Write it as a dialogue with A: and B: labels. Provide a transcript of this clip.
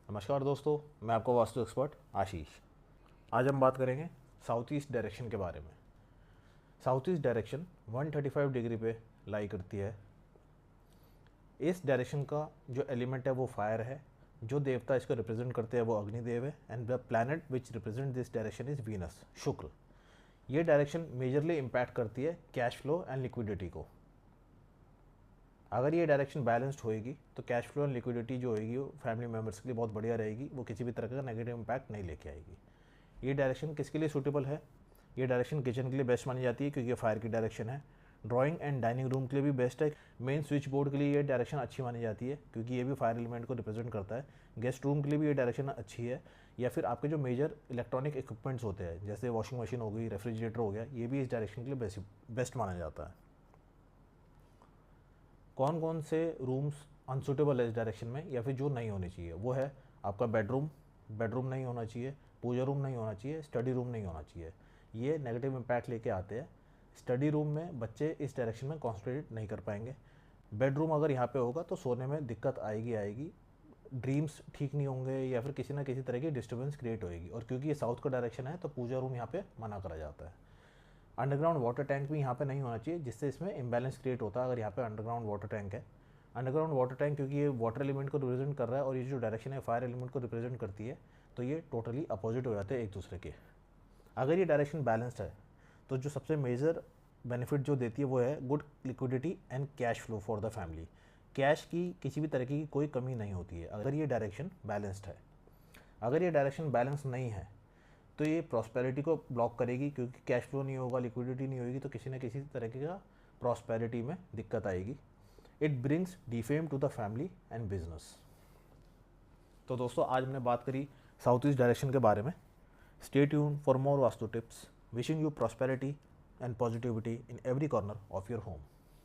A: नमस्कार दोस्तों, मैं आपका वास्तु एक्सपर्ट आशीष। आज हम बात करेंगे साउथ ईस्ट डायरेक्शन के बारे में। साउथ ईस्ट डायरेक्शन 135 डिग्री पे लाई करती है। इस डायरेक्शन का जो एलिमेंट है वो फायर है। जो देवता इसको रिप्रेजेंट करते हैं वो अग्निदेव है। And the planet which represent this direction is Venus, शुक्र। ये डायरेक्शन मेजरली इम्पैक्ट करती है कैश फ्लो एंड लिक्विडिटी को। अगर ये डायरेक्शन बैलेंस्ड होएगी तो कैश फ्लो एंड लिक्विडिटी जो होएगी वो फैमिली मेम्बर्स के लिए बहुत बढ़िया रहेगी। वो किसी भी तरह का नेगेटिव इम्पैक्ट नहीं लेके आएगी। ये डायरेक्शन किसके लिए सूटेबल है? ये डायरेक्शन किचन के लिए बेस्ट मानी जाती है क्योंकि ये फायर की डायरेक्शन है। ड्राइंग एंड डाइनिंग रूम के लिए भी बेस्ट है। मेन स्विच बोर्ड के लिए ये डायरेक्शन अच्छी मानी जाती है क्योंकि ये भी फायर एलिमेंट को रिप्रेजेंट करता है। गेस्ट रूम के लिए भी ये डायरेक्शन अच्छी है। या फिर आपके जो मेजर इलेक्ट्रॉनिक इक्विपमेंट्स होते हैं जैसे वॉशिंग मशीन हो गई, रेफ्रिजरेटर हो गया, ये भी इस डायरेक्शन के लिए बेस्ट माना जाता है। कौन कौन से रूम्स अनसूटेबल है इस डायरेक्शन में या फिर जो नहीं होने चाहिए, वो है आपका बेडरूम नहीं होना चाहिए, पूजा रूम नहीं होना चाहिए, स्टडी रूम नहीं होना चाहिए। ये नेगेटिव इम्पैक्ट लेके आते हैं। स्टडी रूम में बच्चे इस डायरेक्शन में कॉन्सेंट्रेट नहीं कर पाएंगे। बेडरूम अगर यहाँ पे होगा तो सोने में दिक्कत आएगी। ड्रीम्स ठीक नहीं होंगे या फिर किसी ना किसी तरह की डिस्टर्बेंस क्रिएट होएगी। और क्योंकि ये साउथ का डायरेक्शन है तो पूजा रूम यहाँ पे मना करा जाता है। अंडरग्राउंड वाटर टैंक भी यहाँ पे नहीं होना चाहिए जिससे इसमें इम्बैलेंस क्रिएट होता है। अगर यहाँ पे अंडरग्राउंड वाटर टैंक है, अंडरग्राउंड वाटर टैंक क्योंकि ये वाटर एलिमेंट को रिप्रेजेंट कर रहा है और ये जो डायरेक्शन है फायर एलिमेंट को रिप्रेजेंट करती है, तो ये टोटली अपोजिट हो जाते हैं एक दूसरे के। अगर ये डायरेक्शन बैलेंस्ड है तो जो सबसे मेजर बेनिफिट जो देती है वो है good liquidity and cash flow for the family. Cash की किसी भी तरीके की कोई कमी नहीं होती है अगर ये डायरेक्शन बैलेंस्ड है। अगर ये डायरेक्शन बैलेंस नहीं है तो ये प्रॉस्पेरिटी को ब्लॉक करेगी क्योंकि कैश फ्लो नहीं होगा, लिक्विडिटी नहीं होगी, तो किसी न किसी तरीके का प्रॉस्पेरिटी में दिक्कत आएगी। It brings defame to the family and business. तो दोस्तों, आज हमने बात करी साउथ ईस्ट डायरेक्शन के बारे में। Stay tune for more vastu tips. Wishing you prosperity and positivity in every corner of your home.